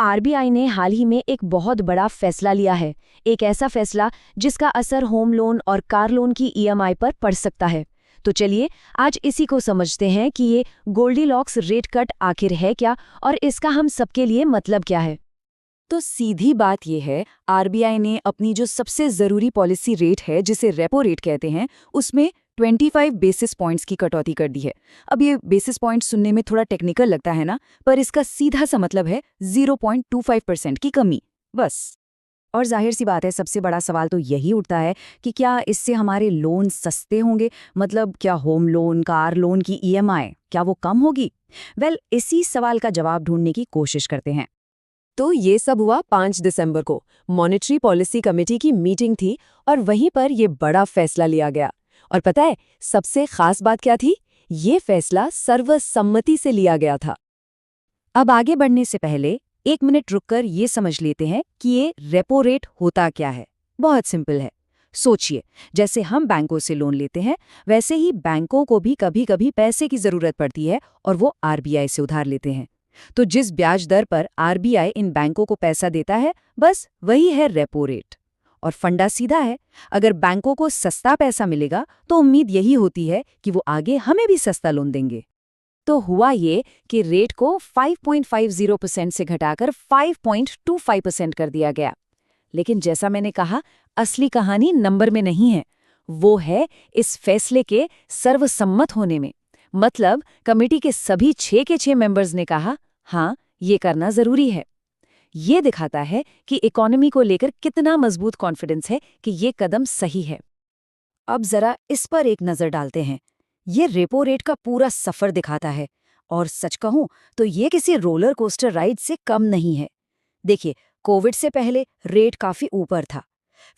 RBI ने हाल ही में एक बहुत बड़ा फैसला लिया है। एक ऐसा फैसला जिसका असर होम लोन और कार लोन की ईएमआई पर पड़ सकता है। तो चलिए आज इसी को समझते हैं कि ये गोल्डीलॉक्स रेट कट आखिर है क्या और इसका हम सबके लिए मतलब क्या है। तो सीधी बात यह है, आरबीआई ने अपनी जो सबसे ज़रूरी पॉलिसी रेट है, जिसे रेपो रेट कहते हैं, उसमें 25 बेसिस पॉइंट्स की कटौती कर दी है। अब ये बेसिस पॉइंट सुनने में थोड़ा टेक्निकल लगता है ना, पर इसका सीधा सा मतलब है 0.25% की कमी, बस। और जाहिर सी बात है, सबसे बड़ा सवाल तो यही उठता है कि क्या इससे हमारे लोन सस्ते होंगे? मतलब क्या होम लोन, कार लोन की ईएमआई क्या वो कम होगी? इसी सवाल का जवाब ढूंढने की कोशिश करते हैं। तो ये सब हुआ 5 दिसंबर को। मॉनेटरी पॉलिसी कमेटी की मीटिंग थी और वहीं पर ये बड़ा फैसला लिया गया। और पता है सबसे खास बात क्या थी? ये फैसला सर्वसम्मति से लिया गया था। अब आगे बढ़ने से पहले 1 मिनट रुककर ये समझ लेते हैं कि ये रेपो रेट होता क्या है। बहुत सिंपल है। सोचिए, जैसे हम बैंकों से लोन लेते हैं, वैसे ही बैंकों को भी कभी कभी पैसे की जरूरत पड़ती है और वो आरबीआई से उधार लेते हैं। तो जिस ब्याज दर पर आरबीआई इन बैंकों को पैसा देता है, बस वही है रेपो रेट। और फंडा सीधा है, अगर बैंकों को सस्ता पैसा मिलेगा तो उम्मीद यही होती है कि वो आगे हमें भी सस्ता लोन देंगे। तो हुआ ये कि रेट को 5.50% से घटाकर 5.25% कर दिया गया। लेकिन जैसा मैंने कहा, असली कहानी नंबर में नहीं है, वो है इस फैसले के सर्वसम्मत होने में। मतलब कमेटी के सभी 6 के 6 मेंबर्स ने कहा, हाँ, ये करना जरूरी है। ये दिखाता है कि इकोनॉमी को लेकर कितना मजबूत कॉन्फिडेंस है कि ये कदम सही है। अब जरा इस पर एक नजर डालते हैं। ये रेपो रेट का पूरा सफर दिखाता है, और सच कहूं तो ये किसी रोलर कोस्टर राइड से कम नहीं है। देखिए, कोविड से पहले रेट काफी ऊपर था,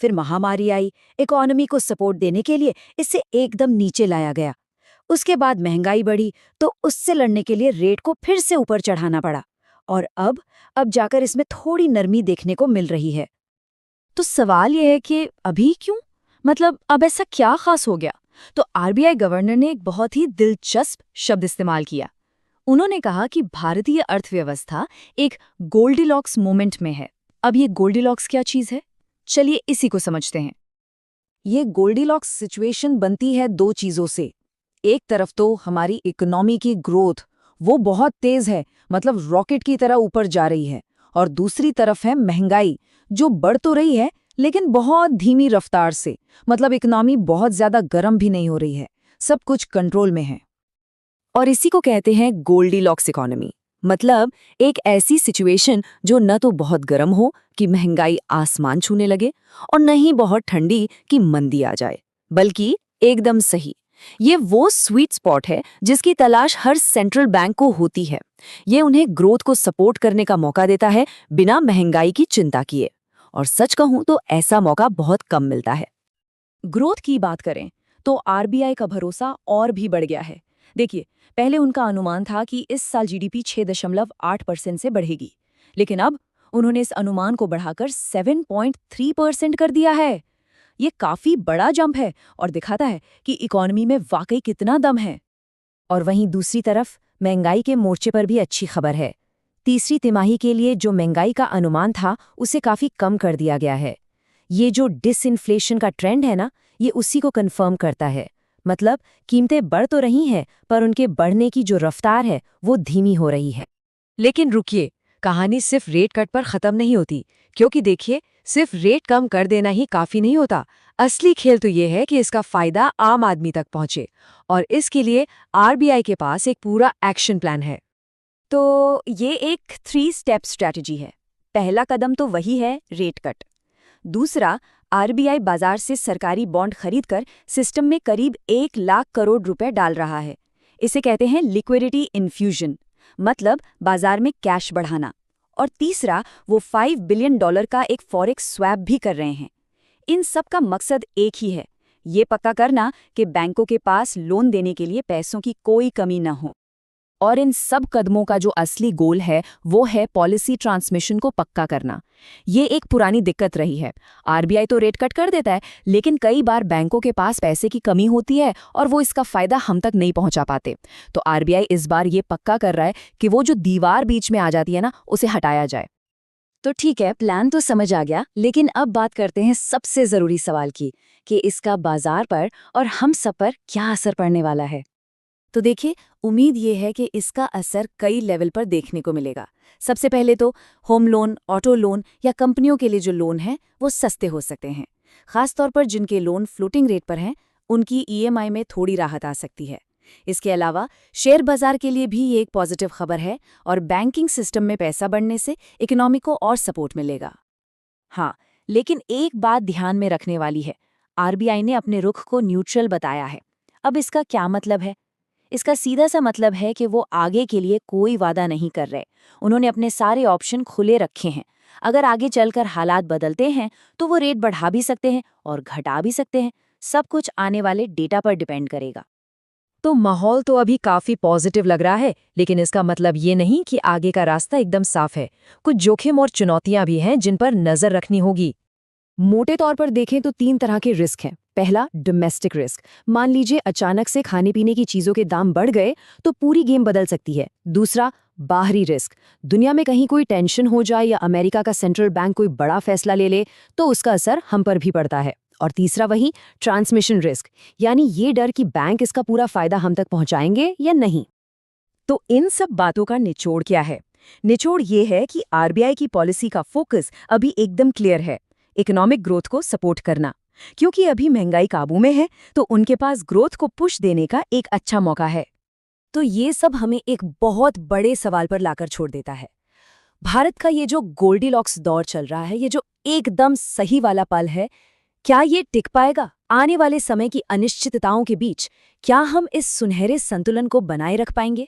फिर महामारी आई, इकोनॉमी को सपोर्ट देने के लिए इसे एकदम नीचे लाया गया। उसके बाद महंगाई बढ़ी तो उससे लड़ने के लिए रेट को फिर से ऊपर चढ़ाना पड़ा, और अब जाकर इसमें थोड़ी नरमी देखने को मिल रही है। तो सवाल यह है कि अभी क्यों? मतलब अब ऐसा क्या खास हो गया? तो आरबीआई गवर्नर ने एक बहुत ही दिलचस्प शब्द इस्तेमाल किया। उन्होंने कहा कि भारतीय अर्थव्यवस्था एक गोल्डीलॉक्स मोमेंट में है। अब ये गोल्डीलॉक्स क्या चीज है? चलिए इसी को समझते हैं। ये गोल्डीलॉक्स सिचुएशन बनती है दो चीजों से। एक तरफ तो हमारी इकोनॉमी की ग्रोथ, वो बहुत तेज है, मतलब रॉकेट की तरह ऊपर जा रही है। और दूसरी तरफ है महंगाई, जो बढ़ तो रही है लेकिन बहुत धीमी रफ्तार से। मतलब इकोनॉमी बहुत ज्यादा गर्म भी नहीं हो रही है, सब कुछ कंट्रोल में है। और इसी को कहते हैं गोल्डीलॉक्स इकोनॉमी। मतलब एक ऐसी सिचुएशन जो न तो बहुत गर्म हो कि महंगाई आसमान छूने लगे, और न ही बहुत ठंडी कि मंदी आ जाए, बल्कि एकदम सही। ये वो स्वीट स्पॉट है जिसकी तलाश हर सेंट्रल बैंक को होती है। ये उन्हें ग्रोथ को सपोर्ट करने का मौका देता है बिना महंगाई की चिंता किए। और सच कहूं तो ऐसा मौका बहुत कम मिलता है। ग्रोथ की बात करें तो आरबीआई का भरोसा और भी बढ़ गया है। देखिए, पहले उनका अनुमान था कि इस साल जीडीपी 6.8% से बढ़ेगी, लेकिन अब उन्होंने इस अनुमान को बढ़ाकर 7.3% कर दिया है। ये काफी बड़ा जंप है और दिखाता है कि इकोनॉमी में वाकई कितना दम है। और वहीं दूसरी तरफ महंगाई के मोर्चे पर भी अच्छी खबर है। तीसरी तिमाही के लिए जो महंगाई का अनुमान था, उसे काफी कम कर दिया गया है। ये जो डिसइन्फ्लेशन का ट्रेंड है ना, ये उसी को कन्फर्म करता है। मतलब कीमतें बढ़ तो रही हैं, पर उनके बढ़ने की जो रफ्तार है वो धीमी हो रही है। लेकिन रुकिए, कहानी सिर्फ रेट कट पर खत्म नहीं होती। क्योंकि देखिए, सिर्फ रेट कम कर देना ही काफी नहीं होता। असली खेल तो ये है कि इसका फायदा आम आदमी तक पहुंचे, और इसके लिए आरबीआई के पास एक पूरा एक्शन प्लान है। तो ये एक 3 स्टेप स्ट्रैटेजी है। पहला कदम तो वही है, रेट कट। दूसरा, आरबीआई बाजार से सरकारी बॉन्ड खरीदकर सिस्टम में करीब 1 लाख करोड़ रुपए डाल रहा है। इसे कहते हैं लिक्विडिटी इन्फ्यूजन, मतलब बाजार में कैश बढ़ाना। और तीसरा, वो $5 बिलियन का एक फॉरेक्स स्वैप भी कर रहे हैं। इन सब का मकसद एक ही है, ये पक्का करना कि बैंकों के पास लोन देने के लिए पैसों की कोई कमी न हो। और इन सब कदमों का जो असली गोल है, वो है पॉलिसी ट्रांसमिशन को पक्का करना। ये एक पुरानी दिक्कत रही है। आरबीआई तो रेट कट कर देता है, लेकिन कई बार बैंकों के पास पैसे की कमी होती है और वो इसका फायदा हम तक नहीं पहुंचा पाते। तो आरबीआई इस बार ये पक्का कर रहा है कि वो जो दीवार बीच में आ जाती है ना, उसे हटाया जाए। तो ठीक है, प्लान तो समझ आ गया, लेकिन अब बात करते हैं सबसे जरूरी सवाल की कि इसका बाजार पर और हम सब पर क्या असर पड़ने वाला है। तो देखिए, उम्मीद ये है कि इसका असर कई लेवल पर देखने को मिलेगा। सबसे पहले तो होम लोन, ऑटो लोन या कंपनियों के लिए जो लोन हैं वो सस्ते हो सकते हैं। खासतौर पर जिनके लोन फ्लोटिंग रेट पर हैं, उनकी ईएमआई में थोड़ी राहत आ सकती है। इसके अलावा शेयर बाजार के लिए भी ये एक पॉजिटिव खबर है और बैंकिंग सिस्टम में पैसा बढ़ने से इकोनॉमी को और सपोर्ट मिलेगा। हाँ, लेकिन एक बात ध्यान में रखने वाली है, आरबीआई ने अपने रुख को न्यूट्रल बताया है। अब इसका क्या मतलब है? इसका सीधा सा मतलब है कि वो आगे के लिए कोई वादा नहीं कर रहे। उन्होंने अपने सारे ऑप्शन खुले रखे हैं। अगर आगे चलकर हालात बदलते हैं तो वो रेट बढ़ा भी सकते हैं और घटा भी सकते हैं। सब कुछ आने वाले डेटा पर डिपेंड करेगा। तो माहौल तो अभी काफी पॉजिटिव लग रहा है, लेकिन इसका मतलब ये नहीं कि आगे का रास्ता एकदम साफ है। कुछ जोखिम और चुनौतियां भी हैं जिन पर नजर रखनी होगी। मोटे तौर पर देखें तो 3 तरह के रिस्क हैं। पहला, डोमेस्टिक रिस्क। मान लीजिए अचानक से खाने पीने की चीजों के दाम बढ़ गए तो पूरी गेम बदल सकती है। दूसरा, बाहरी रिस्क। दुनिया में कहीं कोई टेंशन हो जाए या अमेरिका का सेंट्रल बैंक कोई बड़ा फैसला ले ले तो उसका असर हम पर भी पड़ता है। और तीसरा वही ट्रांसमिशन रिस्क, यानी ये डर कि बैंक इसका पूरा फायदा हम तक पहुंचाएंगे या नहीं। तो इन सब बातों का निचोड़ क्या है? निचोड़ ये है कि आरबीआई की पॉलिसी का फोकस अभी एकदम क्लियर है, इकोनॉमिक ग्रोथ को सपोर्ट करना। क्योंकि अभी महंगाई काबू में है तो उनके पास ग्रोथ को पुश देने का एक अच्छा मौका है। तो ये सब हमें एक बहुत बड़े सवाल पर लाकर छोड़ देता है। भारत का ये जो गोल्डीलॉक्स दौर चल रहा है, ये जो एकदम सही वाला पल है, क्या ये टिक पाएगा? आने वाले समय की अनिश्चितताओं के बीच क्या हम इस सुनहरे संतुलन को बनाए रख पाएंगे?